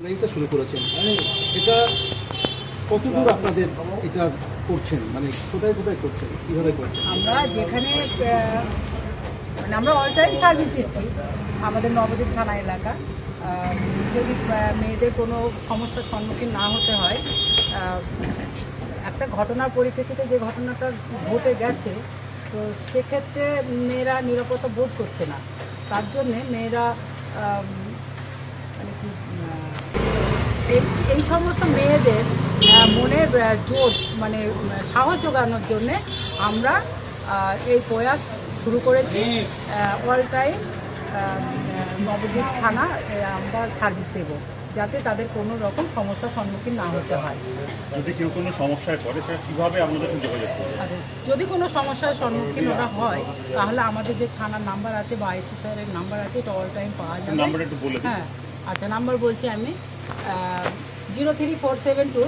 লাইনটা শুরু করেছেন, মানে এটা কতদূর আপনাদের এটা করছেন, মানে কোথায় কোথায় করছেন, কীভাবে করছেন? আমরা যেখানে মানে আমরা অল টাইম সার্ভিস দিচ্ছি আমাদের নবদ্বীপ থানা এলাকা। যদি মেয়েদের কোনো সমস্যার সম্মুখীন না হতে হয়, একটা ঘটনার পরিপ্রেক্ষিতে যে ঘটনাটা ঘটে গেছে, তো সেক্ষেত্রে মেয়েরা নিরাপত্তা বোধ করছে না। তার জন্যে মেয়েরা মানে কি এই সমস্ত মেয়েদের মনে জোর মানে সাহস জোগানোর জন্যে আমরা এই প্রয়াস শুরু করেছি। অল টাইম নবদ্বীপ থানা আমরা সার্ভিস দেব, যাতে তাদের কোনো রকম সমস্যার সম্মুখীন না হতে হয়। যদি কেউ কোনো সমস্যায় পড়ে সেটা কীভাবে আমাদের যোগাযোগ করবে? যদি কোনো সমস্যার সম্মুখীন ওরা হয়, তাহলে আমাদের যে থানার নাম্বার আছে বা আইসি স্যারের নাম্বার আছে, এটা অল টাইম পাওয়া যাবে। নাম্বারটা একটু বলে দিন। হ্যাঁ, আচ্ছা, নাম্বার বলছি আমি 03472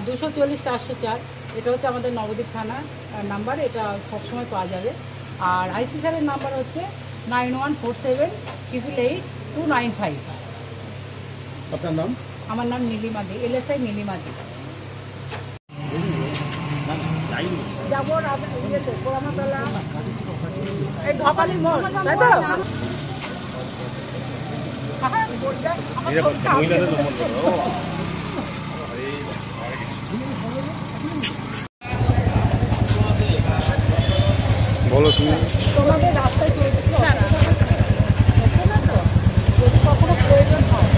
240 404। এটা হচ্ছে আমাদের নবদ্বীপ থানার নাম্বার, এটা সবসময় পাওয়া যাবে। আর আইসি স্যারের নাম্বার হচ্ছে 9147 888 295। আপনার নাম? আমার নাম নীলিমাদি, LSI নীলিমাদি। যাবো পোড়ামাতলা, এই ধপালি মোড়, তাই তো? বলো তুমি। তোমাদের রাস্তায় চলছে তো, যদি কখনো প্রয়োজন হয়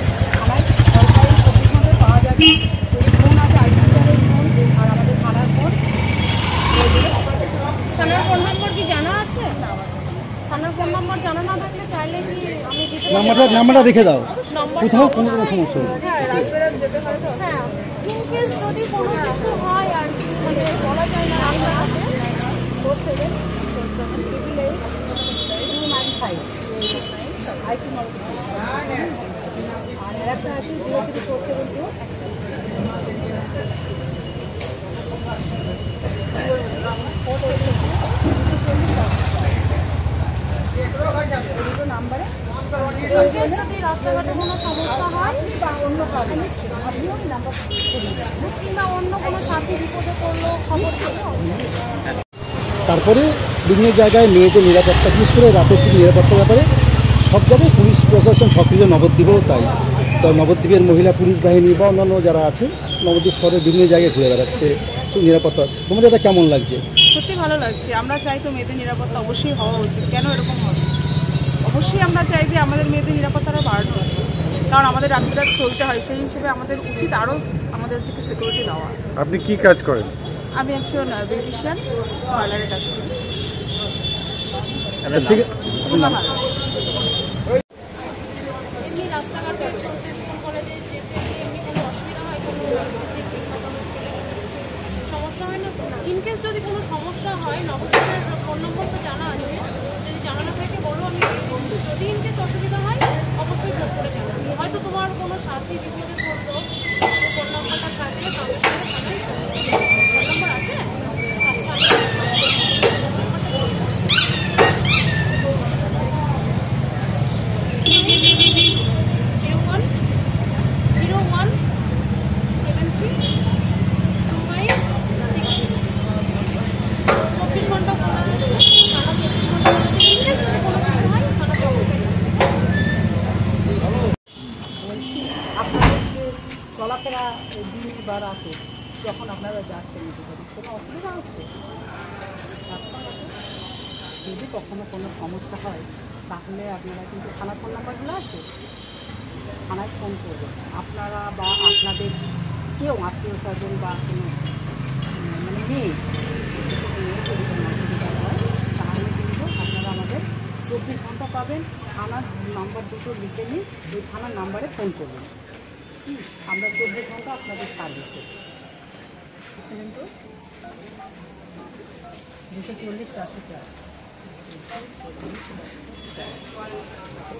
আমার সরকারি প্রতিষ্ঠানে পাওয়া যাবে। যদি ফোন আছে আইসি স্যারের ফোন আর আমাদের থানার ফোন। থানার ফোন নম্বর কি জানা আছে? থানার ফোন নম্বর জানা না থাকলে চাইলে কি আমি দিতে পারি? নাম্বারটা রেখে দাও, কোথাও কোনো সমস্যা নেই। হ্যাঁ, ইন কেস যদি কোনো কিছু হয় আর মানে বলা যায় না, আমরা 47 888 295 আইসি নম্বর। আর একটা আছে 03472 নাম্বারে যদি রাস্তাঘাটে কোনো সমস্যা হয় বা অন্য কারণে আপনিও ওই নাম্বার কিংবা অন্য কোনো সাথী বিপদে পড়লো খবর ছিল। তারপরে বিভিন্ন জায়গায় মেয়েদের নিরাপত্তা, বিশেষ করে রাতের দিকে নিরাপত্তার ব্যাপারে সব জায়গায় পুলিশ প্রশাসন সক্রিয়, নবদ্বীপেও তাই। তো নবদ্বীপের মহিলা পুলিশ বাহিনী বা অন্যান্য যারা আছে নবদ্বীপ শহরের বিভিন্ন জায়গায় ঘুরে বেড়াচ্ছে নিরাপত্তা। তোমাদের এটা কেমন লাগছে? সত্যি ভালো লাগছে। আমরা চাই তো মেয়েদের নিরাপত্তা অবশ্যই হওয়া উচিত। কেন এরকম হবে? অবশ্যই আমরা চাই যে আমাদের মেয়েদের নিরাপত্তাটা বাড়ানো উচিত, কারণ আমাদের রাত্রিরাত চলতে হয়, সেই হিসেবে আমাদের উচিত আরও আমাদের হচ্ছে সিকিউরিটি দেওয়া। আপনি কি কাজ করেন? আমি একজন বিউটিশিয়ান, পার্লারে কাজ করি। এমনি রাস্তাঘাটে চলতে, স্কুল কলেজে যেতে এমনি কোনো অসুবিধা হয়? কোনো সমস্যা হয় না? ইনকেস যদি কোনো সমস্যা হয়, নবদ্বীপের ফোন নম্বর তো জানা আছে, যদি জানা না থাকে বলো, আমি দিয়ে দিচ্ছি। যদি ইনকেস অসুবিধা হয় অবশ্যই ফোন করে জানাবি। হয়তো তোমার কোনো সাথী বিপদে পড়লো, ফোন নম্বরটা থাকলে সঙ্গে সঙ্গে থানায় ফোন নম্বর আছে। আচ্ছা, চলাফেরা দিন বা রাতে যখন আপনারা যাচ্ছেন, কোনো অসুবিধা হচ্ছে? যদি কখনো কোনো সমস্যা হয় তাহলে আপনারা কিন্তু থানার ফোন নাম্বারগুলো আছে, থানায় ফোন করবেন। আপনারা বা আপনাদের কেউ আত্মীয় স্বজন বা কোনো মানে মেয়ে যদি কোনো অসুবিধা হয়, তাহলে কিন্তু আপনারা আমাদের 24 ঘন্টা পাবেন। থানার নাম্বার দুটো লিখে নিয়ে ওই থানার নাম্বারে ফোন করবেন। আমরা 24 ঘন্টা আপনাদের সার্ভিসে। 240 404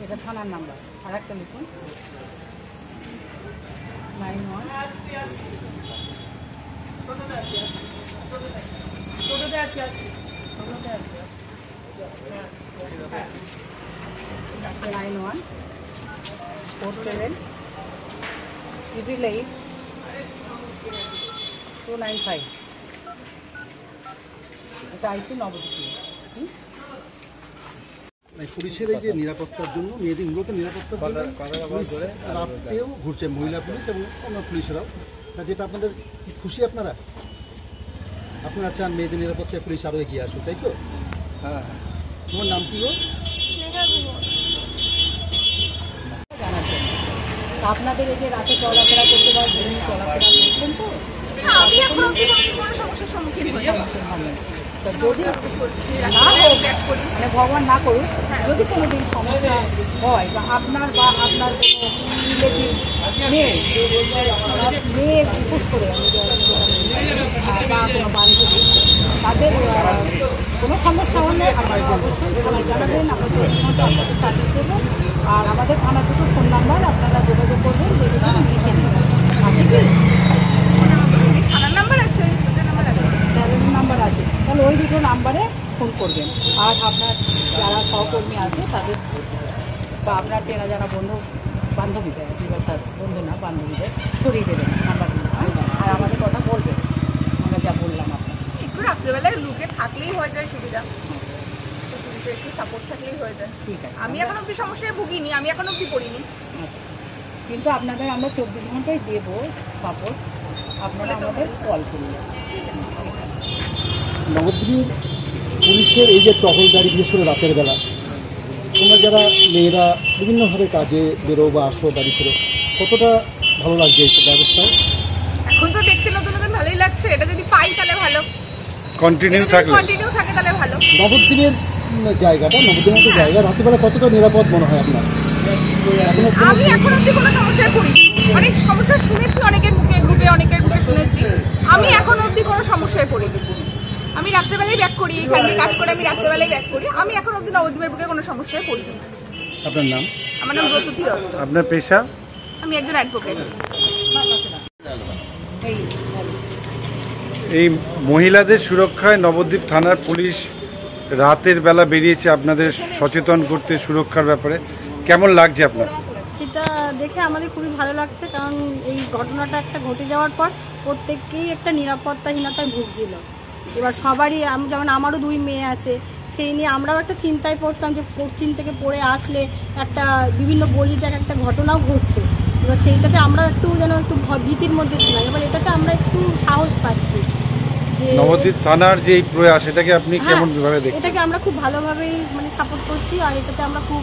এটা থানার নাম্বার। আর একটা লিখুন 91 91 47 888-295 এটা আইসি নবদ্বীপ। পুলিশের এই যে নিরাপত্তার জন্য, মেয়েদের মূলত নিরাপত্তার জন্য পুলিশ রাতেও ঘুরছে, মহিলা পুলিশ এবং অন্য পুলিশরাও। তা যেটা আপনাদের কি খুশি আপনারা চান মেয়েদের নিরাপত্তায় পুলিশ আরও এগিয়ে আসুক, তাই তো? হ্যাঁ। তোমার নাম কি গো? জানার জন্য আপনাদের এই যে রাতে চলাফেরা করতে বা দিনে চলাফেরা করছেন তো, আমি এখন অবধি কোনো সমস্যার সম্মুখীন হইনি। তো যদি না হোক, মানে ভগবান না করুক, যদি কোনো দিন সমস্যা হয় বা আপনার কোনো রিলেটিভ মেয়ে বিশেষ করে বা কোনো বান্ধবী তাদের কোনো সমস্যা হলে আপনারা অবশ্যই থানায় জানাবেন, আমরা আপনাদের সার্ভিস দেবো। আর আমাদের থানার দুটো ফোন নাম্বার আপনারা যোগাযোগ করবেন, যেগুলো লিখে নেবেন। থানার নাম্বার আছে, নাম্বার আছে, তাহলে ওই দুটো নাম্বারে ফোন করবেন। আর আপনার যারা সহকর্মী আছে তাদের বা আপনার চেনা যারা বান্ধবীদের, বন্ধু না বান্ধবীদের ছড়িয়ে দেবেন নাম্বারগুলো। আর আমাদের কথা বলবেন, আমরা যা বললাম আপনার। একটু রাত্রেবেলায় লুকে থাকলেই হয়ে যায় সুবিধা, পুলিশে একটু সাপোর্ট থাকলেই হয়ে যায়। ঠিক আছে, আমি এখন অব্দি সমস্যায় ভুগিনি, আমি এখন অব্দি করিনি। আচ্ছা, কিন্তু আপনাদের আমরা 24 ঘন্টায় দেবো সাপোর্ট, আপনারা আমাদের কল করলেন। নবদ্বীপের পুলিশের এই যে টহলদারি, বিশেষ করে রাতের বেলা, তোমরা যারা মেয়েরা বিভিন্নভাবে কাজে বেরো বা আসো বাড়ি ফেরো, কতটা ভালো লাগছে এই ব্যবস্থায়? এখন তো দেখতে নতুন নতুন ভালোই লাগছে, এটা যদি পাই তাহলে ভালো, কন্টিনিউ থাকে তাহলে ভালো। নবদ্বীপের নবদ্বীপের মতো জায়গা রাতেরবেলা কতটা নিরাপদ মনে হয় আপনার? আমি এখন অব্দি কোনো সমস্যায় পড়িনি, অনেক সমস্যা শুনেছি অনেকের মুখে, অনেকের মুখে শুনেছি। আমি এখন অব্দি কোনো সমস্যায় পড়িনি। আমি রাত্রেবেলায় ব্যাক করি, এইখানে কাজ করে আমি রাত্রেবেলায় ব্যাক করি। আমি এখন অব্দি নবদ্বীপের বুকে কোনো সমস্যায় পড়িনি। আপনার নাম? আমার নাম ব্রততী দত্ত। আপনার পেশা? আমি একজন অ্যাডভোকেট। এই মহিলাদের সুরক্ষায় নবদ্বীপ থানার পুলিশ রাতের বেলা বেরিয়েছে আপনাদের সচেতন করতে সুরক্ষার ব্যাপারে, কেমন লাগছে আপনার? সেটা দেখে আমাদের খুবই ভালো লাগছে, কারণ এই ঘটনাটা একটা ঘটে যাওয়ার পর প্রত্যেককেই একটা নিরাপত্তাহীনতায় ভুগছিল। এবার সবারই, যেমন আমারও 2 মেয়ে আছে, সেই নিয়ে আমরাও একটা চিন্তায় পড়তাম যে পশ্চিম থেকে পড়ে আসলে একটা বিভিন্ন গলির জায়গায় একটা ঘটনাও ঘটছে। এবার সেইটাতে আমরা একটু ভীতির মধ্যে ছিলাম। এবার এটাতে আমরা একটু সাহস পাচ্ছি। নবদ্বীপ থানার যে এই প্রয়াস, এটাকে আপনি কেমন ভাবে দেখছেন? এটাকে আমরা খুব ভালোভাবেই সাপোর্ট করছি, আর এটাতে আমরা খুব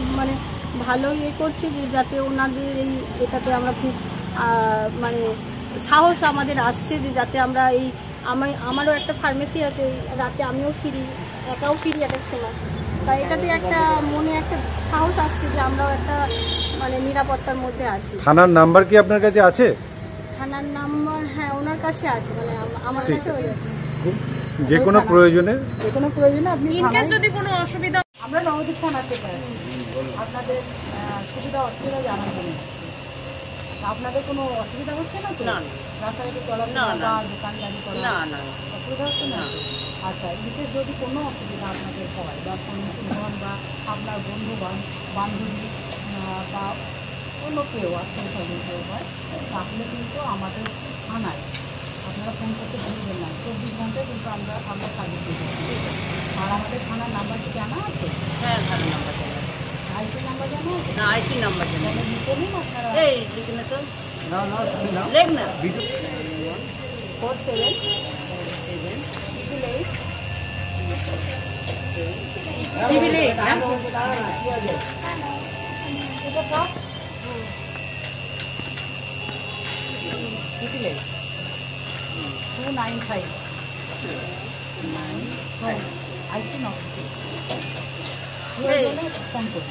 ভালো করছি যে যাতে ওনাদের এটাতে আমরা খুব সাহস আমাদের আসছে যে যাতে আমরা আমারও একটা ফার্মেসি আছে, রাতে আমিও ফিরি, একাও ফিরি এক এক সময়। তাই এটাতে একটা মনে একটা সাহস আসছে যে আমরাও একটা নিরাপত্তার মধ্যে আছি। থানার নাম্বার কি আপনার কাছে আছে? থানার নাম্বার হ্যাঁ ওনার কাছে আছে, আমার কাছে যে কোনো প্রয়োজনে আপনি ইনকেস যদি কোনো অসুবিধা, আমরা নবদ্বীপ থানা থেকে আসছি আপনাদের সুবিধা অসুবিধা জানার জন্য। আপনাদের কোনো অসুবিধা হচ্ছে না তো? না, রাস্তাঘাটে চলাফেরা বা দোকানদারি করা অসুবিধা হচ্ছে না? আচ্ছা, বিশেষ যদি কোনো অসুবিধা আপনাদের হয় বা সম্মুখীন হন বা আপনার বন্ধু বান্ধবী বা অন্য কেউ আত্মীয় স্বজন কেউ হয়, তাহলে কিন্তু আমাদের থানায় আপনারা ফোন করতে ভুলবেন না। 24 ঘন্টায় কিন্তু আমরা সার্ভিস দিচ্ছি। আর আমাদের থানার নাম্বার কি জানা আছে? হ্যাঁ, থানার নাম্বার জানা আছে। আইসি নাম্বার জানা আছে? না, আইসি নাম্বার জানা আছে। লিখে নিন আপনারা। এই লিখে নে তো। লেখ না। 47 295 আইসি নাম্বার ফোন করুন।